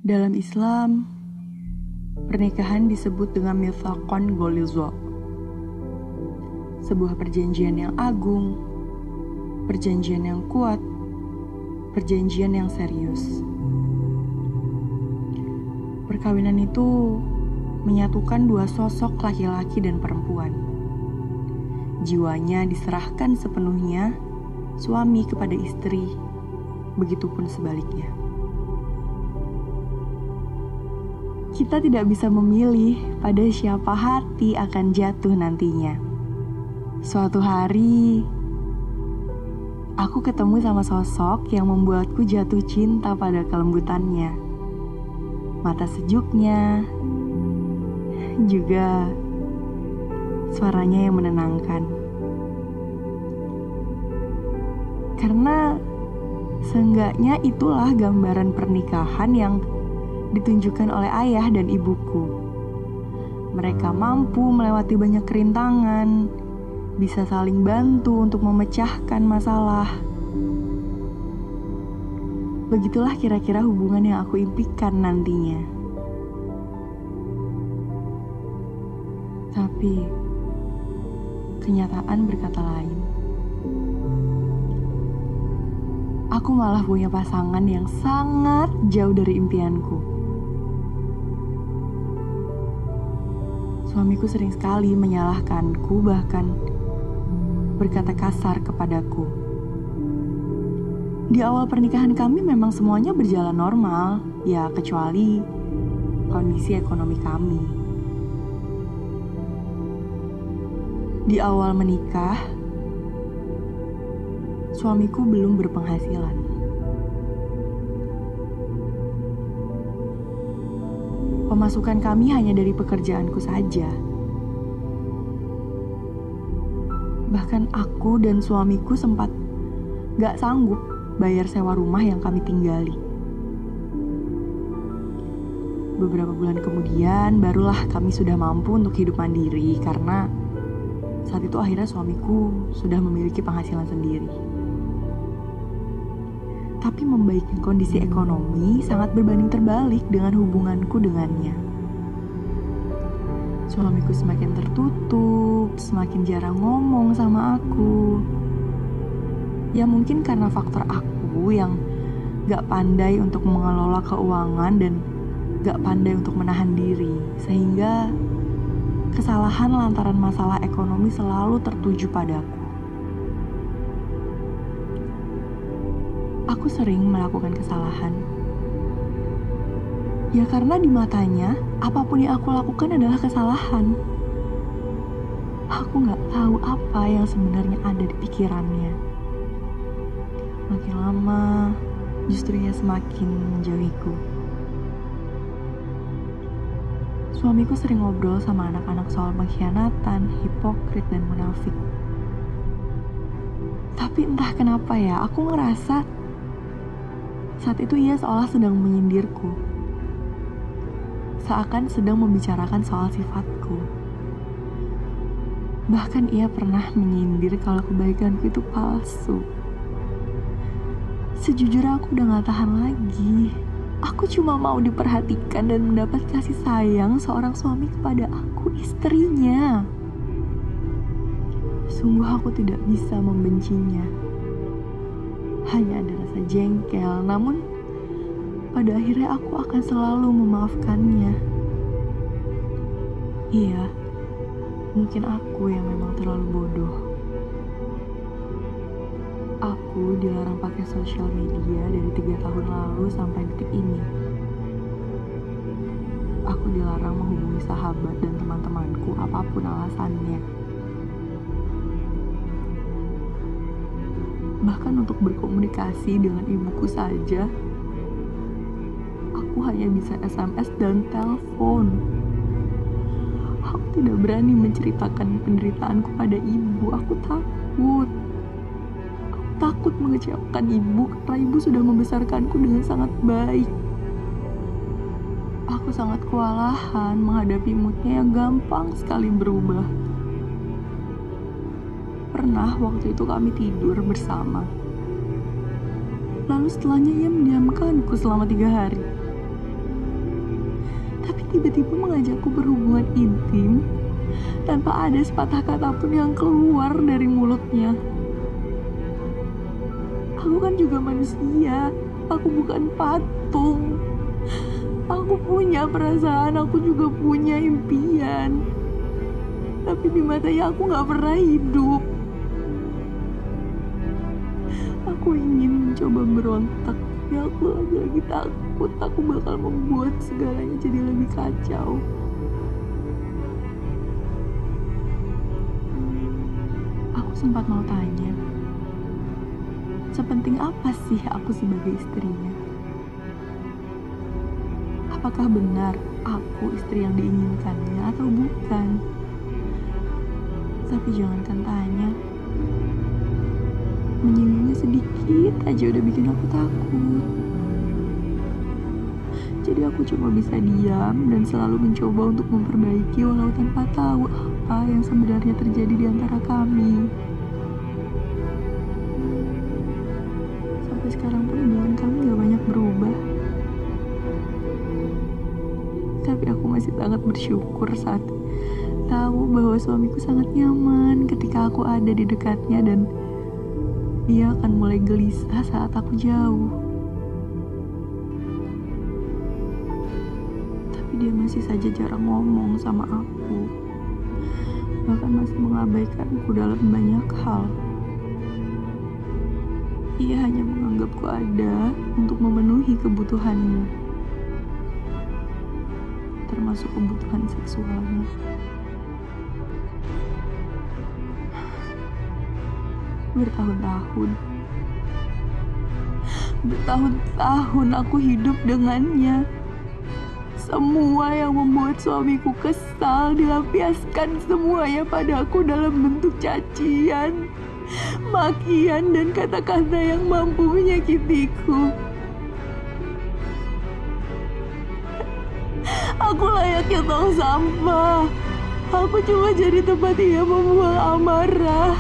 Dalam Islam, pernikahan disebut dengan mitsaqan ghalidha. Sebuah perjanjian yang agung, perjanjian yang kuat, perjanjian yang serius. Perkawinan itu menyatukan dua sosok laki-laki dan perempuan. Jiwanya diserahkan sepenuhnya suami kepada istri, begitupun sebaliknya. Kita tidak bisa memilih pada siapa hati akan jatuh nantinya. Suatu hari, aku ketemu sama sosok yang membuatku jatuh cinta pada kelembutannya, mata sejuknya, juga suaranya yang menenangkan. Karena seenggaknya itulah gambaran pernikahan yang ditunjukkan oleh ayah dan ibuku. Mereka mampu melewati banyak kerintangan, bisa saling bantu untuk memecahkan masalah. Begitulah kira-kira hubungan yang aku impikan nantinya. Tapi kenyataan berkata lain. Aku malah punya pasangan yang sangat jauh dari impianku. Suamiku sering sekali menyalahkanku, bahkan berkata kasar kepadaku. Di awal pernikahan kami memang semuanya berjalan normal, ya kecuali kondisi ekonomi kami. Di awal menikah, suamiku belum berpenghasilan. Pemasukan kami hanya dari pekerjaanku saja. Bahkan aku dan suamiku sempat gak sanggup bayar sewa rumah yang kami tinggali. Beberapa bulan kemudian, barulah kami sudah mampu untuk hidup mandiri karena saat itu akhirnya suamiku sudah memiliki penghasilan sendiri. Tapi membaiknya kondisi ekonomi sangat berbanding terbalik dengan hubunganku dengannya. Suamiku semakin tertutup, semakin jarang ngomong sama aku. Ya mungkin karena faktor aku yang gak pandai untuk mengelola keuangan dan gak pandai untuk menahan diri. Sehingga kesalahan lantaran masalah ekonomi selalu tertuju padaku. Aku sering melakukan kesalahan. Ya karena di matanya, apapun yang aku lakukan adalah kesalahan. Aku gak tahu apa yang sebenarnya ada di pikirannya. Makin lama, justru ia semakin menjauhiku. Suamiku sering ngobrol sama anak-anak soal pengkhianatan, hipokrit, dan munafik. Tapi entah kenapa ya, aku ngerasa saat itu ia seolah sedang menyindirku. Seakan sedang membicarakan soal sifatku. Bahkan ia pernah menyindir kalau kebaikanku itu palsu. Sejujurnya aku udah gak tahan lagi. Aku cuma mau diperhatikan dan mendapat kasih sayang seorang suami kepada aku, istrinya. Sungguh aku tidak bisa membencinya. Hanya ada rasa jengkel, namun pada akhirnya aku akan selalu memaafkannya. Iya, mungkin aku yang memang terlalu bodoh. Aku dilarang pakai sosial media dari 3 tahun lalu sampai detik ini. Aku dilarang menghubungi sahabat dan teman-temanku apapun alasannya. Bahkan untuk berkomunikasi dengan ibuku saja, aku hanya bisa SMS dan telepon. Aku tidak berani menceritakan penderitaanku pada ibu. Aku takut. Aku takut mengecewakan ibu karena ibu sudah membesarkanku dengan sangat baik. Aku sangat kewalahan menghadapi moodnya yang gampang sekali berubah. Pernah waktu itu kami tidur bersama. Lalu setelahnya ia mendiamkanku selama 3 hari. tapi tiba-tiba mengajakku berhubungan intim tanpa ada sepatah kata pun yang keluar dari mulutnya. Aku kan juga manusia, aku bukan patung. Aku punya perasaan, aku juga punya impian. Tapi di matanya aku gak pernah hidup. Aku ingin mencoba berontak, tapi aku lagi-lagi takut aku bakal membuat segalanya jadi lebih kacau. Aku sempat mau tanya, sepenting apa sih aku sebagai istrinya? Apakah benar aku istri yang diinginkannya atau bukan? Tapi jangankan tanya, menyinggungnya sedikit aja udah bikin aku takut. Jadi aku cuma bisa diam dan selalu mencoba untuk memperbaiki walau tanpa tahu apa yang sebenarnya terjadi di antara kami. Sampai sekarang pun hubungan kami gak banyak berubah. Tapi aku masih sangat bersyukur saat tahu bahwa suamiku sangat nyaman ketika aku ada di dekatnya dan dia akan mulai gelisah saat aku jauh. Tapi dia masih saja jarang ngomong sama aku. Bahkan masih mengabaikanku dalam banyak hal. Ia hanya menganggapku ada untuk memenuhi kebutuhannya, termasuk kebutuhan seksualnya. Bertahun-tahun aku hidup dengannya. Semua yang membuat suamiku kesal dilampiaskan semuanya padaku dalam bentuk cacian, makian, dan kata-kata yang mampu menyakitiku. Aku layaknya tong sampah. Aku cuma jadi tempat ia membuang amarah.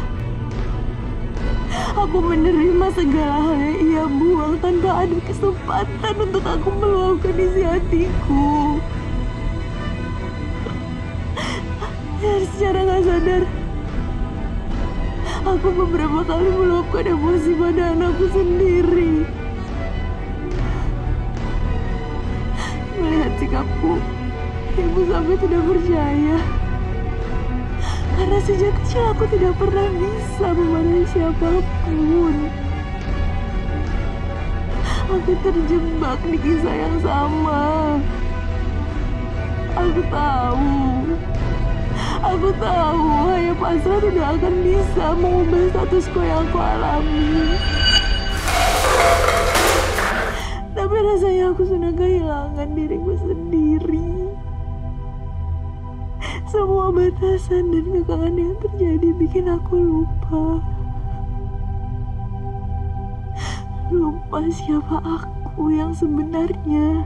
Aku menerima segala hal yang ia buang tanpa ada kesempatan untuk aku meluapkan isi hatiku. Dan secara gak sadar, aku beberapa kali meluapkan emosi pada anakku sendiri. Melihat sikapku, ibu sampai tidak percaya. Karena sejak kecil aku tidak pernah bisa memarahi siapapun. Aku terjebak di kisah yang sama. Aku tahu hanya pasrah tidak akan bisa mengubah status quo yang aku alami. Tapi rasanya aku sudah kehilangan diriku sendiri. Semua batasan dan kekangan yang terjadi bikin aku lupa. Lupa siapa aku yang sebenarnya.